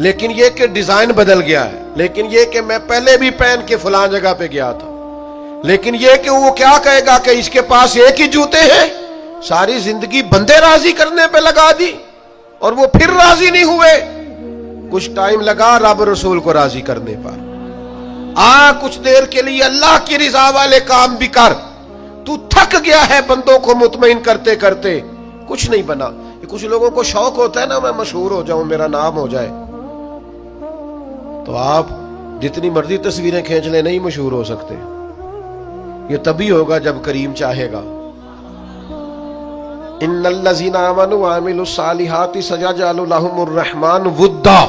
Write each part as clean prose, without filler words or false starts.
لیکن یہ کہ ڈیزائن بدل گیا ہے، لیکن یہ کہ میں پہلے بھی پہن کے فلاں جگہ پہ گیا تھا، لیکن یہ کہ وہ کیا کہے گا کہ اس کے پاس ایک ہی جوتے ہیں، ساری زندگی بندے راضی کرنے پہ لگا دی اور وہ پھر راضی نہیں ہوئے۔ کچھ ٹائم لگا رب رسول کو راضی کرنے پر، کچھ دیر کے لیے اللہ کی رضا والے کام بھی کر، تو تھک گیا ہے بندوں کو مطمئن کرتے کرتے، کچھ نہیں بنا۔ کچھ لوگوں کو شوق ہوتا ہے نا میں مشہور ہو جاؤں، میرا نام ہو جائے، تو آپ جتنی مرضی تصویریں کھینچ لیں نہیں مشہور ہو سکتے، یہ تبھی ہوگا جب کریم چاہے گا۔ ان الذین آمنوا وعملوا الصالحات سیجعل لهم الرحمن ودا،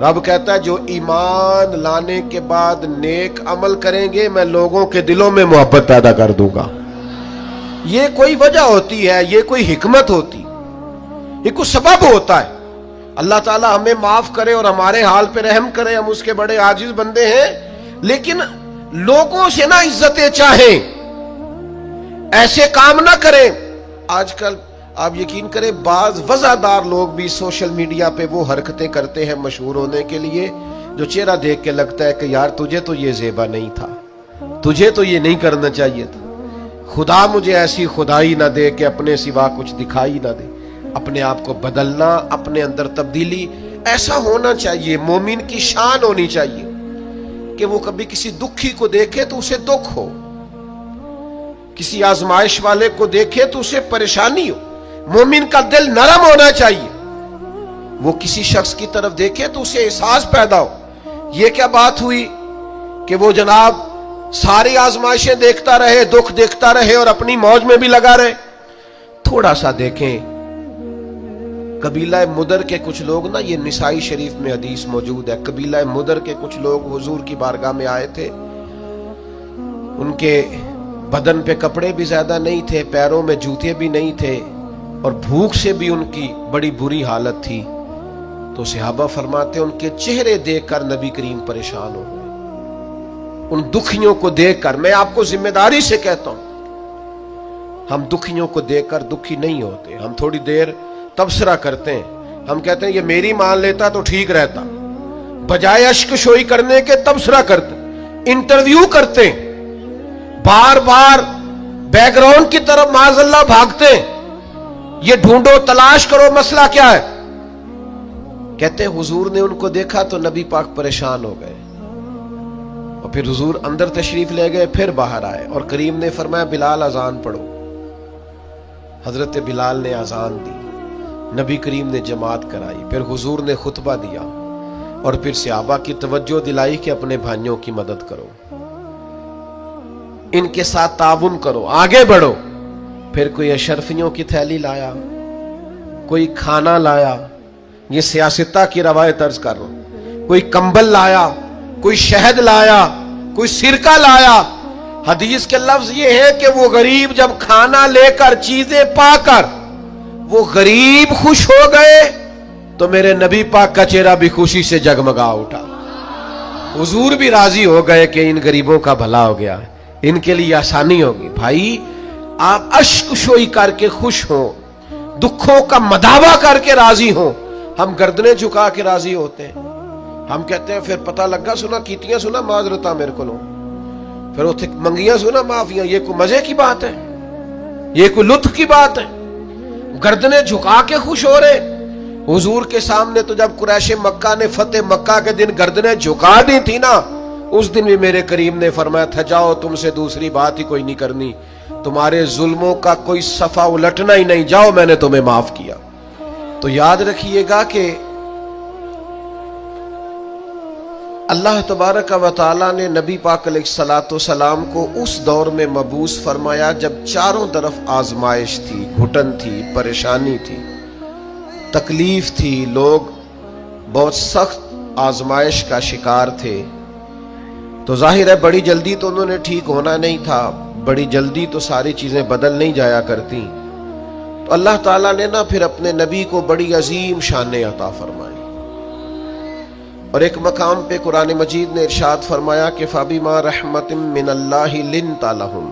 رب کہتا ہے جو ایمان لانے کے بعد نیک عمل کریں گے میں لوگوں کے دلوں میں محبت پیدا کر دوں گا۔ یہ کوئی وجہ ہوتی ہے، یہ کوئی حکمت ہوتی، یہ کوئی سبب ہوتا ہے۔ اللہ تعالی ہمیں معاف کرے اور ہمارے حال پہ رحم کرے، ہم اس کے بڑے عاجز بندے ہیں، لیکن لوگوں سے نہ عزتیں چاہیں، ایسے کام نہ کریں۔ آج کل آپ یقین کریں بعض وضعدار لوگ بھی سوشل میڈیا پہ وہ حرکتیں کرتے ہیں مشہور ہونے کے لیے جو چہرہ دیکھ کے لگتا ہے کہ یار تجھے تو یہ زیبا نہیں تھا، تجھے تو یہ نہیں کرنا چاہیے تھا، خدا مجھے ایسی خدائی نہ دے کہ اپنے سوا کچھ دکھائی نہ دے۔ اپنے آپ کو بدلنا، اپنے اندر تبدیلی، ایسا ہونا چاہیے۔ مومن کی شان ہونی چاہیے کہ وہ کبھی کسی دکھی کو دیکھے تو اسے دکھ ہو، کسی آزمائش والے کو دیکھے تو اسے پریشانی ہو۔ مومن کا دل نرم ہونا چاہیے، وہ کسی شخص کی طرف دیکھے تو اسے احساس پیدا ہو۔ یہ کیا بات ہوئی کہ وہ جناب ساری آزمائشیں دیکھتا رہے، دکھ دیکھتا رہے اور اپنی موج میں بھی لگا رہے؟ تھوڑا سا دیکھیں قبیلہ مدر کے کچھ لوگ نا، یہ نسائی شریف میں حدیث موجود ہے، قبیلہ مدر کے کچھ لوگ حضور کی بارگاہ میں آئے تھے، ان کے بدن پہ کپڑے بھی زیادہ نہیں تھے، پیروں میں جوتے بھی نہیں تھے، اور بھوک سے بھی ان کی بڑی بری حالت تھی۔ تو صحابہ فرماتے ان کے چہرے دیکھ کر نبی کریم پریشان ہو گئے، ان دکھیوں کو دیکھ کر۔ میں آپ کو ذمہ داری سے کہتا ہوں ہم دکھیوں کو دیکھ کر دکھی نہیں ہوتے، ہم تھوڑی دیر تبصرہ کرتے ہیں، ہم کہتے ہیں یہ میری مان لیتا تو ٹھیک رہتا، بجائے اشک شوئی کرنے کے تبصرہ کرتے، انٹرویو کرتے، بار بار بیک گراؤنڈ کی طرف معاذ اللہ بھاگتے، یہ ڈھونڈو تلاش کرو مسئلہ کیا ہے۔ کہتے ہیں حضور نے ان کو دیکھا تو نبی پاک پریشان ہو گئے، اور پھر حضور اندر تشریف لے گئے، پھر باہر آئے اور کریم نے فرمایا بلال اذان پڑھو۔ حضرت بلال نے اذان دی، نبی کریم نے جماعت کرائی، پھر حضور نے خطبہ دیا اور پھر صحابہ کی توجہ دلائی کہ اپنے بھائیوں کی مدد کرو، ان کے ساتھ تعاون کرو، آگے بڑھو۔ پھر کوئی اشرفیوں کی تھیلی لایا، کوئی کھانا لایا، یہ سیاستہ کی روایت عرض کر رہا ہوں، کوئی کمبل لایا، کوئی شہد لایا، کوئی سرکہ لایا۔ حدیث کے لفظ یہ ہے کہ وہ غریب جب کھانا لے کر چیزیں پا کر وہ غریب خوش ہو گئے تو میرے نبی پاک کا چہرہ بھی خوشی سے جگمگا اٹھا، حضور بھی راضی ہو گئے کہ ان غریبوں کا بھلا ہو گیا، ان کے لیے آسانی ہوگی۔ بھائی آپ اشک شوئی کر کے خوش ہوں، دکھوں کا مداوا کر کے راضی ہوں، ہم گردنیں جھکا کے راضی ہوتے ہیں۔ ہم کہتے ہیں پھر پتہ لگا سنا کیتیاں سنا معذرتاں میرے کو، پھر اتنے منگیاں سنا معافیاں، یہ کوئی مزے کی بات ہے؟ یہ کوئی لطف کی بات ہے؟ گردنیں جھکا کے خوش ہو رہے۔ حضور کے سامنے تو جب قریش مکہ نے فتح مکہ کے دن گردنیں جھکا دی تھی نا، اس دن بھی میرے کریم نے فرمایا تھا جاؤ تم سے دوسری بات ہی کوئی نہیں کرنی، تمہارے ظلموں کا کوئی صفحہ الٹنا ہی نہیں، جاؤ میں نے تمہیں معاف کیا۔ تو یاد رکھیے گا کہ اللہ تبارک و تعالیٰ نے نبی پاک علیہ الصلوۃ والسلام کو اس دور میں مبعوث فرمایا جب چاروں طرف آزمائش تھی، گھٹن تھی، پریشانی تھی، تکلیف تھی، لوگ بہت سخت آزمائش کا شکار تھے۔ تو ظاہر ہے بڑی جلدی تو انہوں نے ٹھیک ہونا نہیں تھا، بڑی جلدی تو ساری چیزیں بدل نہیں جایا کرتی۔ تو اللہ تعالیٰ نے نا پھر اپنے نبی کو بڑی عظیم شانیں عطا فرمائی، اور ایک مقام پہ قرآن مجید نے ارشاد فرمایا کہ فَبِمَا رَحْمَةٍ مِّنَ اللَّهِ لِنْتَ لَهُمْ،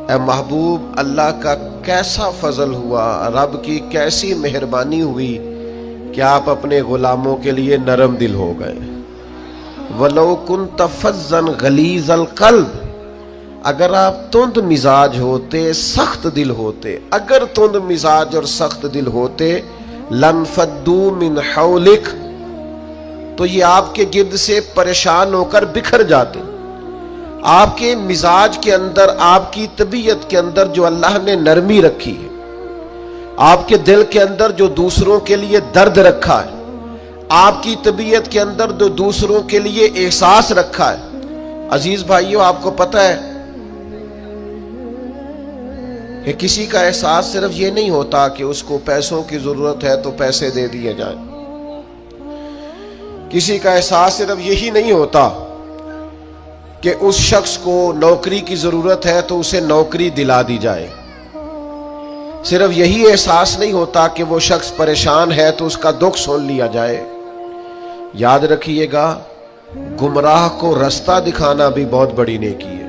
اے محبوب اللہ کا کیسا فضل ہوا، رب کی کیسی مہربانی ہوئی کہ آپ اپنے غلاموں کے لیے نرم دل ہو گئے. وَلَوْ كُنْتَ فَظًّا غَلِيظَ الْقَلْبِ، اگر آپ تند مزاج ہوتے، سخت دل ہوتے، اگر تند مزاج اور سخت دل ہوتے، لَانْفَضُّوا مِنْ حَوْلِكَ، تو یہ آپ کے گرد سے پریشان ہو کر بکھر جاتے. آپ کے مزاج کے اندر، آپ کی طبیعت کے اندر جو اللہ نے نرمی رکھی ہے، آپ کے دل کے اندر جو دوسروں کے لیے درد رکھا ہے، آپ کی طبیعت کے اندر جو دوسروں کے لیے احساس رکھا ہے. عزیز بھائیوں، آپ کو پتہ ہے کہ کسی کا احساس صرف یہ نہیں ہوتا کہ اس کو پیسوں کی ضرورت ہے تو پیسے دے دیے جائیں. کسی کا احساس صرف یہی نہیں ہوتا کہ اس شخص کو نوکری کی ضرورت ہے تو اسے نوکری دلا دی جائے. صرف یہی احساس نہیں ہوتا کہ وہ شخص پریشان ہے تو اس کا دکھ سن لیا جائے. یاد رکھیے گا، گمراہ کو رستہ دکھانا بھی بہت بڑی نیکی ہے.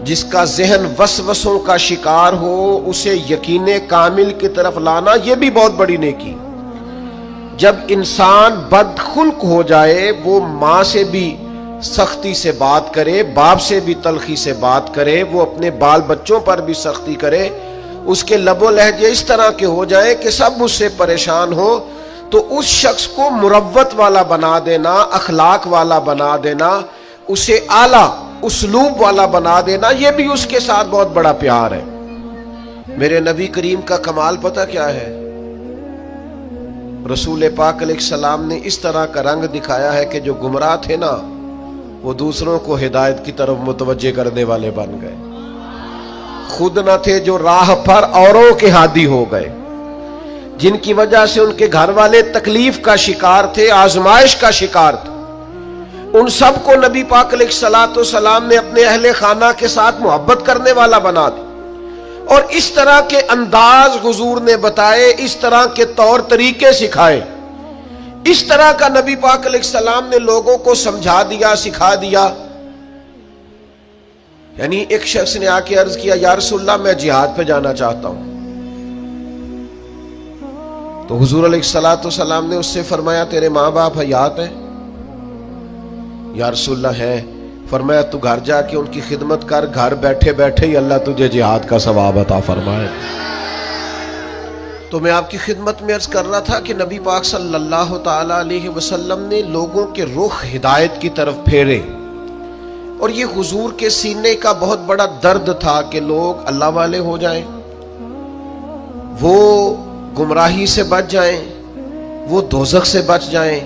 جس کا ذہن وسوسوں کا شکار ہو، اسے یقین کامل کی طرف لانا، یہ بھی بہت بڑی نیکی. جب انسان بدخلق ہو جائے، وہ ماں سے بھی سختی سے بات کرے، باپ سے بھی تلخی سے بات کرے، وہ اپنے بال بچوں پر بھی سختی کرے، اس کے لب و لہجے اس طرح کے ہو جائیں کہ سب اس سے پریشان ہو، تو اس شخص کو مروت والا بنا دینا، اخلاق والا بنا دینا، اسے اعلیٰ اسلوب والا بنا دینا، یہ بھی اس کے ساتھ بہت بڑا پیار ہے. میرے نبی کریم کا کمال پتہ کیا ہے؟ رسول پاک علیہ السلام نے اس طرح کا رنگ دکھایا ہے کہ جو گمراہ تھے نا، وہ دوسروں کو ہدایت کی طرف متوجہ کرنے والے بن گئے. خود نہ تھے جو راہ پر اوروں کے ہادی ہو گئے. جن کی وجہ سے ان کے گھر والے تکلیف کا شکار تھے، آزمائش کا شکار تھے، ان سب کو نبی پاک علیہ السلام نے اپنے اہل خانہ کے ساتھ محبت کرنے والا بنا دیا. اور اس طرح کے انداز حضور نے بتائے، اس طرح کے طور طریقے سکھائے، اس طرح کا نبی پاک علیہ السلام نے لوگوں کو سمجھا دیا، سکھا دیا. یعنی ایک شخص نے آ کے عرض کیا، یا رسول اللہ میں جہاد پہ جانا چاہتا ہوں. تو حضور علیہ السلام نے اس سے فرمایا، تیرے ماں باپ حیات ہیں؟ یا رسول اللہ ہے. فرمایا تو گھر جا کے ان کی خدمت کر، گھر بیٹھے بیٹھے ہی اللہ تجھے جہاد کا ثواب عطا فرمائے. تو میں آپ کی خدمت میں عرض کر رہا تھا کہ نبی پاک صلی اللہ تعالی علیہ وسلم نے لوگوں کے رخ ہدایت کی طرف پھیرے، اور یہ حضور کے سینے کا بہت بڑا درد تھا کہ لوگ اللہ والے ہو جائیں، وہ گمراہی سے بچ جائیں، وہ دوزخ سے بچ جائیں،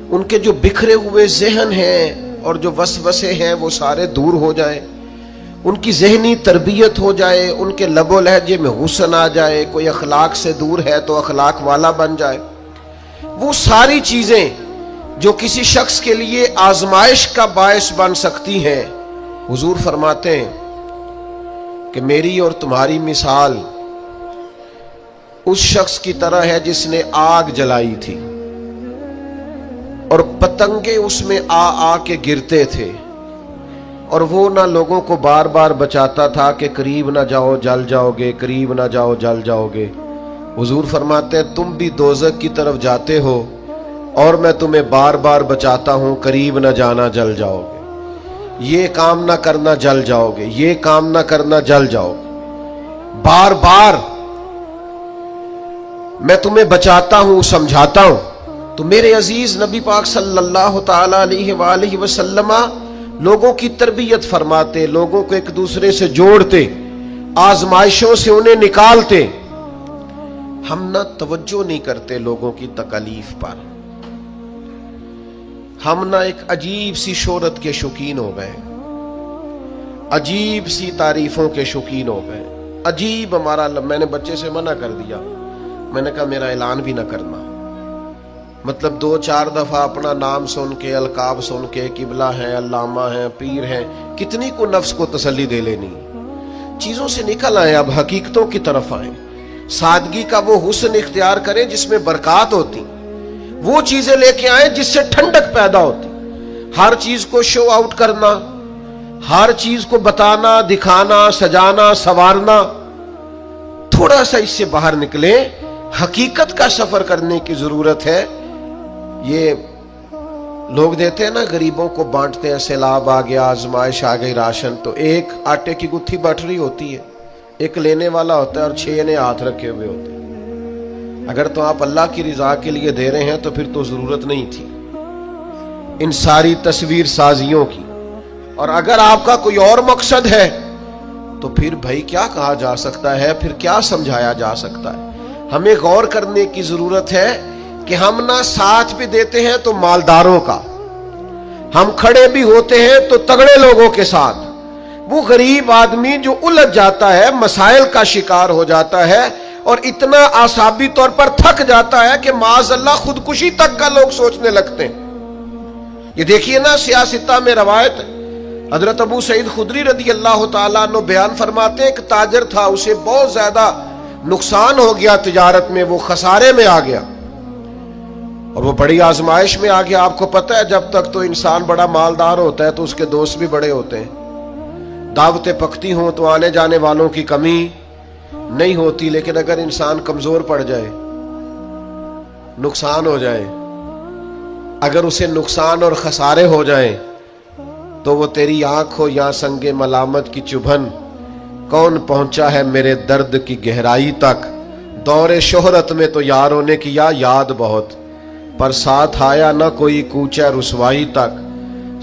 ان کے جو بکھرے ہوئے ذہن ہیں اور جو وسوسے ہیں وہ سارے دور ہو جائیں، ان کی ذہنی تربیت ہو جائے، ان کے لب و لہجے میں حسن آ جائے، کوئی اخلاق سے دور ہے تو اخلاق والا بن جائے. وہ ساری چیزیں جو کسی شخص کے لیے آزمائش کا باعث بن سکتی ہیں، حضور فرماتے ہیں کہ میری اور تمہاری مثال اس شخص کی طرح ہے جس نے آگ جلائی تھی اور پتنگے اس میں آ کے گرتے تھے، اور وہ نہ لوگوں کو بار بار بچاتا تھا کہ قریب نہ جاؤ جل جاؤ گے، قریب نہ جاؤ جل جاؤ گے. حضور فرماتے ہیں تم بھی دوزخ کی طرف جاتے ہو اور میں تمہیں بار بار بچاتا ہوں، قریب نہ جانا جل جاؤ گے، یہ کام نہ کرنا جل جاؤ گے، یہ کام نہ کرنا جل جاؤ گے. بار بار میں تمہیں بچاتا ہوں، سمجھاتا ہوں. تو میرے عزیز نبی پاک صلی اللہ تعالی علیہ وآلہ وسلم لوگوں کی تربیت فرماتے، لوگوں کو ایک دوسرے سے جوڑتے، آزمائشوں سے انہیں نکالتے. ہم نہ توجہ نہیں کرتے لوگوں کی تکالیف پر، ہم نہ ایک عجیب سی شہرت کے شوقین ہو گئے، عجیب سی تعریفوں کے شوقین ہو گئے. عجیب ہمارا، میں نے بچے سے منع کر دیا، میں نے کہا میرا اعلان بھی نہ کرنا. مطلب 2-4 دفعہ اپنا نام سن کے، القاب سن کے، قبلہ ہیں، علامہ ہیں، پیر ہیں، کتنی کو نفس کو تسلی دے لینی. چیزوں سے نکل آئیں، اب حقیقتوں کی طرف آئیں. سادگی کا وہ حسن اختیار کریں جس میں برکات ہوتی، وہ چیزیں لے کے آئیں جس سے ٹھنڈک پیدا ہوتی. ہر چیز کو شو آؤٹ کرنا، ہر چیز کو بتانا، دکھانا، سجانا، سنوارنا، تھوڑا سا اس سے باہر نکلیں. حقیقت کا سفر کرنے کی ضرورت ہے۔ یہ لوگ دیتے ہیں نا غریبوں کو بانٹتے ہیں، سیلاب آ گیا، آزمائش آ گئی، راشن، تو ایک آٹے کی گتھی بٹ رہی ہوتی ہے، ایک لینے والا ہوتا ہے اور 6 نے ہاتھ رکھے ہوئے ہوتے ہیں۔ اگر تو آپ اللہ کی رضا کے لیے دے رہے ہیں تو پھر تو ضرورت نہیں تھی ان ساری تصویر سازیوں کی، اور اگر آپ کا کوئی اور مقصد ہے تو پھر بھائی کیا کہا جا سکتا ہے، پھر کیا سمجھایا جا سکتا ہے۔ ہمیں غور کرنے کی ضرورت ہے کہ ہم نہ ساتھ بھی دیتے ہیں تو مالداروں کا، ہم کھڑے بھی ہوتے ہیں تو تگڑے لوگوں کے ساتھ۔ وہ غریب آدمی جو الجھ جاتا ہے، مسائل کا شکار ہو جاتا ہے اور اتنا اعصابی طور پر تھک جاتا ہے کہ معاذ اللہ خودکشی تک کا لوگ سوچنے لگتے ہیں۔ یہ دیکھیے نا سیاستہ میں روایت، حضرت ابو سعید خدری رضی اللہ تعالیٰ عنہ بیان فرماتے ہیں، ایک تاجر تھا، اسے بہت زیادہ نقصان ہو گیا تجارت میں، وہ خسارے میں آ گیا اور وہ بڑی آزمائش میں آ گیا۔ آپ کو پتہ ہے جب تک تو انسان بڑا مالدار ہوتا ہے تو اس کے دوست بھی بڑے ہوتے ہیں، دعوتیں پکتی ہوں تو آنے جانے والوں کی کمی نہیں ہوتی، لیکن اگر انسان کمزور پڑ جائے، نقصان ہو جائے، اگر اسے نقصان اور خسارے ہو جائیں تو وہ تیری آنکھ ہو یا سنگ ملامت کی چبھن، کون پہنچا ہے میرے درد کی گہرائی تک، دور شہرت میں تو یاروں نے کیا یاد بہت، پر ساتھ آیا نہ کوئی کوچہ رسوائی تک،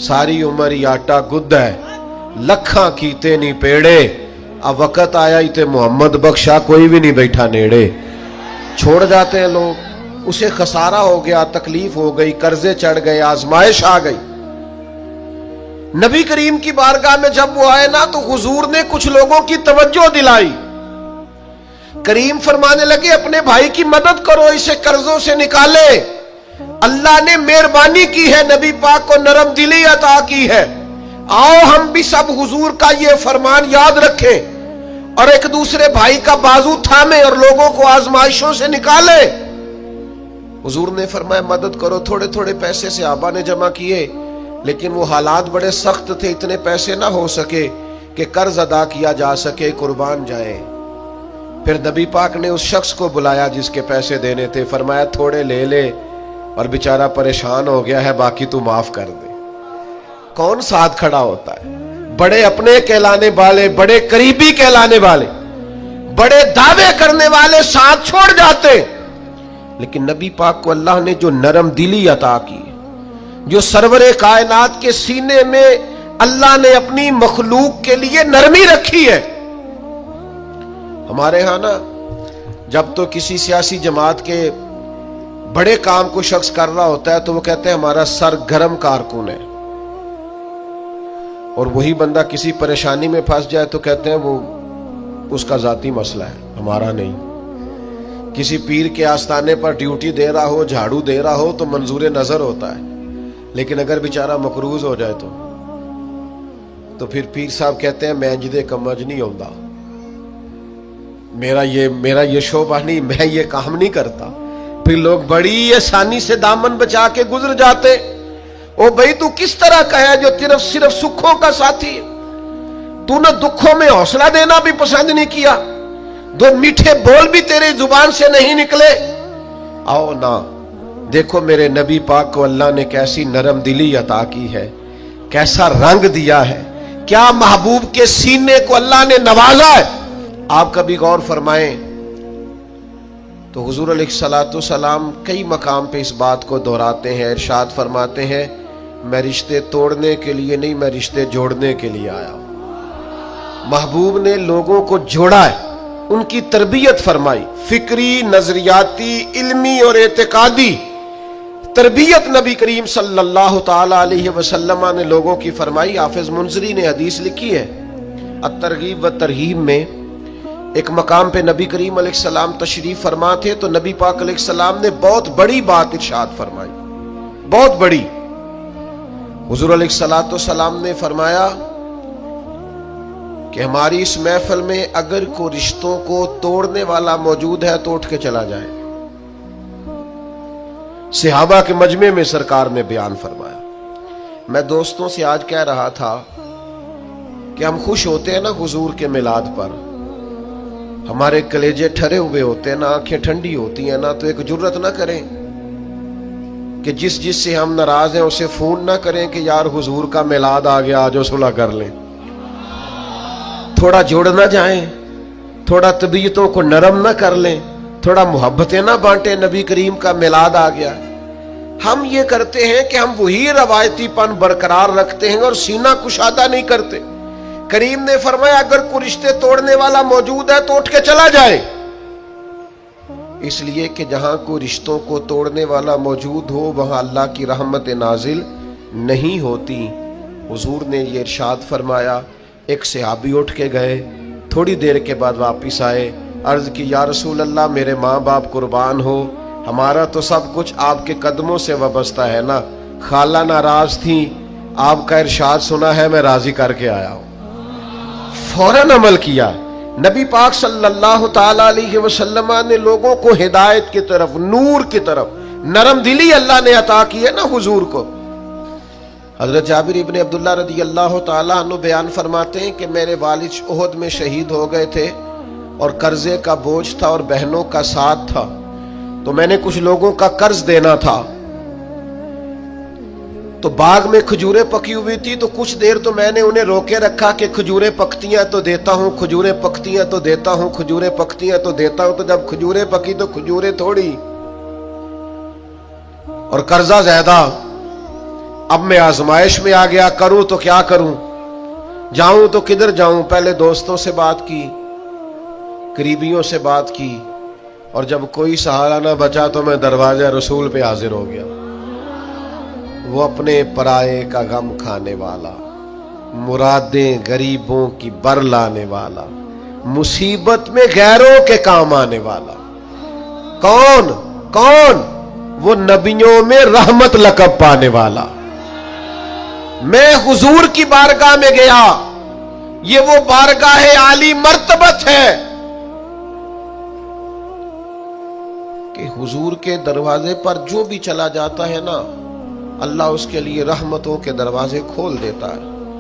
ساری عمر یاٹا گد ہے لکھاں کیتے نہیں پیڑے، اب وقت آیا ہی تے محمد بخشا کوئی بھی نہیں بیٹھا نیڑے۔ چھوڑ جاتے ہیں لوگ، اسے خسارہ ہو گیا، تکلیف ہو گئی، قرضے چڑھ گئے، آزمائش آ گئی۔ نبی کریم کی بارگاہ میں جب وہ آئے نا تو حضور نے کچھ لوگوں کی توجہ دلائی۔ کریم فرمانے لگے اپنے بھائی کی مدد کرو، اسے قرضوں سے نکالے، اللہ نے مہربانی کی ہے، نبی پاک کو نرم دلی عطا کی ہے، آؤ ہم بھی سب حضور کا یہ فرمان یاد رکھیں اور ایک دوسرے بھائی کا بازو تھامیں اور لوگوں کو آزمائشوں سے نکالیں۔ حضور نے فرمایا مدد کرو، تھوڑے تھوڑے پیسے سے آبا نے جمع کیے، لیکن وہ حالات بڑے سخت تھے، اتنے پیسے نہ ہو سکے کہ قرض ادا کیا جا سکے، قربان جائیں۔ پھر نبی پاک نے اس شخص کو بلایا جس کے پیسے دینے تھے، فرمایا تھوڑے لے لے، اور بیچارہ پریشان ہو گیا ہے، باقی تو معاف کر دے۔ کون ساتھ کھڑا ہوتا ہے؟ بڑے اپنے کہلانے والے، بڑے قریبی کہلانے والے، بڑے دعوے کرنے والے ساتھ چھوڑ جاتے، لیکن نبی پاک کو اللہ نے جو نرم دلی عطا کی، جو سرور کائنات کے سینے میں اللہ نے اپنی مخلوق کے لیے نرمی رکھی ہے۔ ہمارے ہاں نا جب تو کسی سیاسی جماعت کے بڑے کام کو شخص کر رہا ہوتا ہے تو وہ کہتے ہیں ہمارا سرگرم کارکن ہے، اور وہی بندہ کسی پریشانی میں پھنس جائے تو کہتے ہیں وہ اس کا ذاتی مسئلہ ہے، ہمارا نہیں۔ کسی پیر کے آستانے پر ڈیوٹی دے رہا ہو، جھاڑو دے رہا ہو تو منظور نظر ہوتا ہے، لیکن اگر بیچارہ مقروض ہو جائے تو پھر پیر صاحب کہتے ہیں میں جدے کمج نہیں ہوندا، میرا یہ شعبہ نہیں، میں یہ کام نہیں کرتا۔ پھر لوگ بڑی آسانی سے دامن بچا کے گزر جاتے۔ او بھائی تو کس طرح کا ہے جو صرف سکھوں کا ساتھی ہے؟ تو نے دکھوں میں حوصلہ دینا بھی پسند نہیں کیا، دو میٹھے بول بھی تیرے زبان سے نہیں نکلے۔ آؤ نا دیکھو میرے نبی پاک کو اللہ نے کیسی نرم دلی عطا کی ہے، کیسا رنگ دیا ہے، کیا محبوب کے سینے کو اللہ نے نوازا ہے۔ آپ کبھی غور فرمائیں تو حضور علیہ الصلوۃ والسلام کئی مقام پہ اس بات کو دہراتے ہیں، ارشاد فرماتے ہیں میں رشتے توڑنے کے لیے نہیں، میں رشتے جوڑنے کے لیے آیا ہوں۔ محبوب نے لوگوں کو جوڑا ہے، ان کی تربیت فرمائی، فکری، نظریاتی، علمی اور اعتقادی تربیت نبی کریم صلی اللہ تعالی علیہ وسلم نے لوگوں کی فرمائی۔ حافظ منذری نے حدیث لکھی ہے الترغیب و ترہیب میں، ایک مقام پہ نبی کریم علیہ السلام تشریف فرما تھے تو نبی پاک علیہ السلام نے بہت بڑی بات ارشاد فرمائی، بہت بڑی۔ حضور علیہ الصلوۃ والسلام نے فرمایا کہ ہماری اس محفل میں اگر کوئی رشتوں کو توڑنے والا موجود ہے تو اٹھ کے چلا جائے۔ صحابہ کے مجمع میں سرکار نے بیان فرمایا۔ میں دوستوں سے آج کہہ رہا تھا کہ ہم خوش ہوتے ہیں نا حضور کے میلاد پر، ہمارے کلیجے ٹھرے ہوئے ہوتے ہیں نا، آنکھیں ٹھنڈی ہوتی ہیں نا، تو ایک جرت نہ کریں کہ جس سے ہم ناراض ہیں اسے فون نہ کریں کہ یار حضور کا میلاد آ گیا، آجو صلح کر لیں۔ تھوڑا جوڑ نہ جائیں، تھوڑا طبیعتوں کو نرم نہ کر لیں، تھوڑا محبتیں نہ بانٹیں، نبی کریم کا میلاد آ گیا۔ ہم یہ کرتے ہیں کہ ہم وہی روایتی پن برقرار رکھتے ہیں اور سینہ کشادہ نہیں کرتے۔ کریم نے فرمایا اگر کوئی رشتے توڑنے والا موجود ہے تو اٹھ کے چلا جائے، اس لیے کہ جہاں کوئی رشتوں کو توڑنے والا موجود ہو وہاں اللہ کی رحمت نازل نہیں ہوتی۔ حضور نے یہ ارشاد فرمایا، ایک صحابی اٹھ کے گئے، تھوڑی دیر کے بعد واپس آئے، عرض کی یا رسول اللہ میرے ماں باپ قربان ہو، ہمارا تو سب کچھ آپ کے قدموں سے وابستہ ہے نا، خالہ ناراض تھی، آپ کا ارشاد سنا ہے میں راضی کر کے آیا ہوں۔ فوراً عمل کیا۔ نبی پاک صلی اللہ تعالی علیہ وسلم نے لوگوں کو ہدایت کی طرف، نور کی طرف، نرم دلی اللہ نے عطا کی ہے نا حضور کو۔ حضرت جابر ابن عبداللہ رضی اللہ تعالیٰ عنہ بیان فرماتے ہیں کہ میرے والد احد میں شہید ہو گئے تھے اور قرضے کا بوجھ تھا اور بہنوں کا ساتھ تھا، تو میں نے کچھ لوگوں کا قرض دینا تھا، تو باغ میں کھجوریں پکی ہوئی تھی، تو کچھ دیر تو میں نے انہیں روکے رکھا کہ کھجوریں پکتی ہیں تو دیتا ہوں، کھجوریں پکتی ہیں تو دیتا ہوں، کھجوریں پکتی ہیں تو دیتا ہوں۔ تو جب کھجوریں پکی تو کھجوریں تھوڑی اور قرضہ زیادہ، اب میں آزمائش میں آ گیا، کروں تو کیا کروں، جاؤں تو کدھر جاؤں۔ پہلے دوستوں سے بات کی، قریبیوں سے بات کی، اور جب کوئی سہارا نہ بچا تو میں دروازہ رسول پہ حاضر ہو گیا۔ وہ اپنے پرائے کا غم کھانے والا، مرادیں غریبوں کی بر لانے والا، مصیبت میں غیروں کے کام آنے والا، کون کون؟ وہ نبیوں میں رحمت لقب پانے والا۔ میں حضور کی بارگاہ میں گیا، یہ وہ بارگاہ عالی مرتبت ہے کہ حضور کے دروازے پر جو بھی چلا جاتا ہے نا، اللہ اس کے لیے رحمتوں کے دروازے کھول دیتا ہے۔